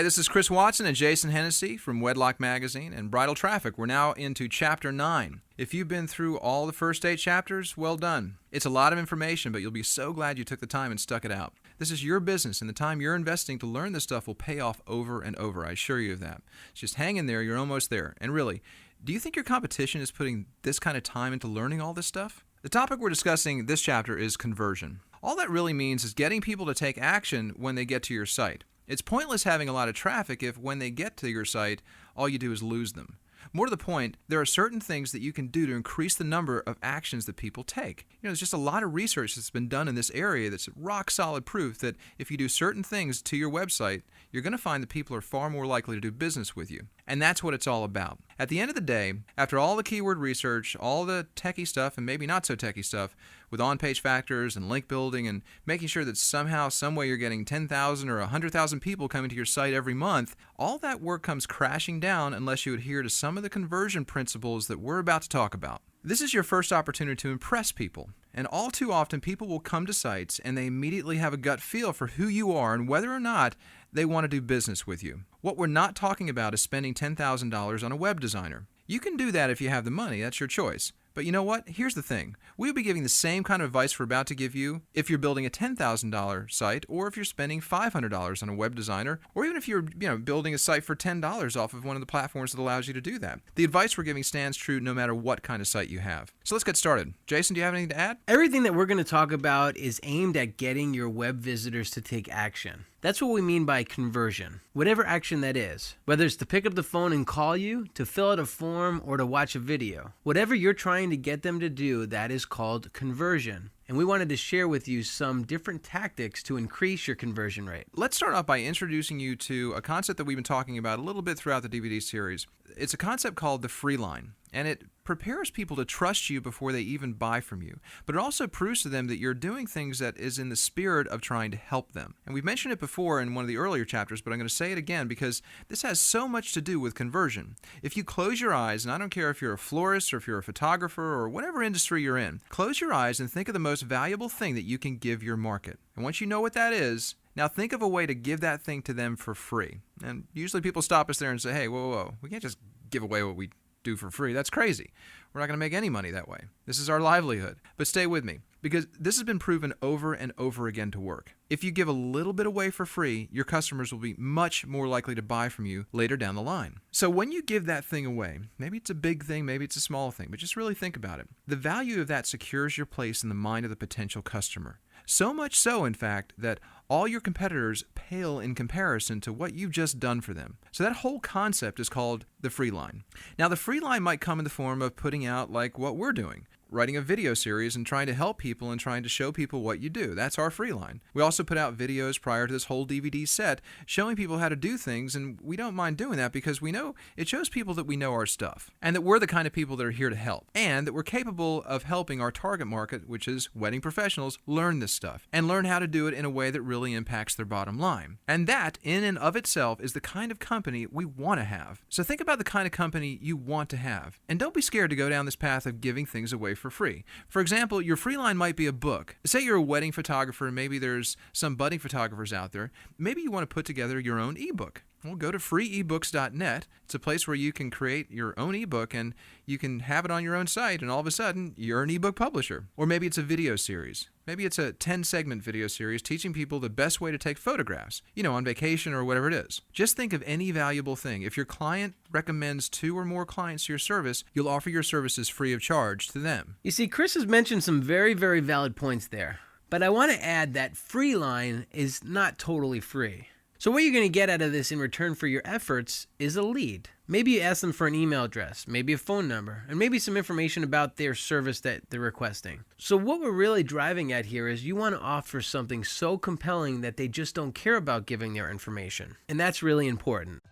Hi, this is Chris Watson and Jason Hennessy from Wedlock Magazine and Bridal Traffic. We're now into Chapter 9. If you've been through all the first 8 chapters, well done. It's a lot of information, but you'll be so glad you took the time and stuck it out. This is your business, and the time you're investing to learn this stuff will pay off over and over. I assure you of that. Just hang in there. You're almost there. And really, do you think your competition is putting this kind of time into learning all this stuff? The topic we're discussing this chapter is conversion. All that really means is getting people to take action when they get to your site. It's pointless having a lot of traffic if when they get to your site, all you do is lose them. More to the point, there are certain things that you can do to increase the number of actions that people take. There's just a lot of research that's been done in this area that's rock solid proof that if you do certain things to your website, you're going to find that people are far more likely to do business with you. And that's what it's all about. At the end of the day, after all the keyword research, all the techie stuff, and maybe not so techie stuff, with on-page factors and link building and making sure that somehow, someway you're getting 10,000 or 100,000 people coming to your site every month, all that work comes crashing down unless you adhere to some of the conversion principles that we're about to talk about. This is your first opportunity to impress people. And all too often, people will come to sites and they immediately have a gut feel for who you are and whether or not they want to do business with you. What we're not talking about is spending $10,000 on a web designer. You can do that if you have the money. That's your choice. But you know what? Here's the thing. We'll be giving the same kind of advice we're about to give you if you're building a $10,000 site, or if you're spending $500 on a web designer, or even if you're building a site for $10 off of one of the platforms that allows you to do that. The advice we're giving stands true no matter what kind of site you have. So let's get started. Jason, do you have anything to add? Everything that we're going to talk about is aimed at getting your web visitors to take action. That's what we mean by conversion, whatever action that is. Whether it's to pick up the phone and call you, to fill out a form, or to watch a video. Whatever you're trying to get them to do, that is called conversion. And we wanted to share with you some different tactics to increase your conversion rate. Let's start off by introducing you to a concept that we've been talking about a little bit throughout the DVD series. It's a concept called the free line, and it prepares people to trust you before they even buy from you. But it also proves to them that you're doing things that is in the spirit of trying to help them. And we've mentioned it before in one of the earlier chapters, but I'm going to say it again because this has so much to do with conversion. If you close your eyes, and I don't care if you're a florist or if you're a photographer or whatever industry you're in, close your eyes and think of the most valuable thing that you can give your market. And once you know what that is, now think of a way to give that thing to them for free. And usually people stop us there and say, hey, whoa, we can't just give away what we do for free. That's crazy. We're not going to make any money that way. This is our livelihood. But stay with me, because this has been proven over and over again to work. If you give a little bit away for free, your customers will be much more likely to buy from you later down the line. So when you give that thing away, maybe it's a big thing, maybe it's a small thing, but just really think about it. The value of that secures your place in the mind of the potential customer. So much so, in fact, that all your competitors pale in comparison to what you've just done for them. So that whole concept is called the free line. Now, the free line might come in the form of putting out like what we're doing, writing a video series and trying to help people and trying to show people what you do. That's our free line. We also put out videos prior to this whole DVD set showing people how to do things, and we don't mind doing that because we know it shows people that we know our stuff and that we're the kind of people that are here to help and that we're capable of helping our target market, which is wedding professionals, learn this stuff and learn how to do it in a way that really impacts their bottom line. And that, in and of itself, is the kind of company we want to have. So think about the kind of company you want to have, and don't be scared to go down this path of giving things away for free. For example, your free line might be a book. Say you're a wedding photographer and maybe there's some budding photographers out there. Maybe you want to put together your own ebook. Well, go to freeebooks.net. It's a place where you can create your own ebook and you can have it on your own site, and all of a sudden, you're an ebook publisher. Or maybe it's a video series. Maybe it's a 10-segment video series teaching people the best way to take photographs, on vacation or whatever it is. Just think of any valuable thing. If your client recommends 2 or more clients to your service, you'll offer your services free of charge to them. You see, Chris has mentioned some very, very valid points there. But I want to add that free line is not totally free. So what you're going to get out of this in return for your efforts is a lead. Maybe you ask them for an email address, maybe a phone number, and maybe some information about their service that they're requesting. So what we're really driving at here is you want to offer something so compelling that they just don't care about giving their information. And that's really important.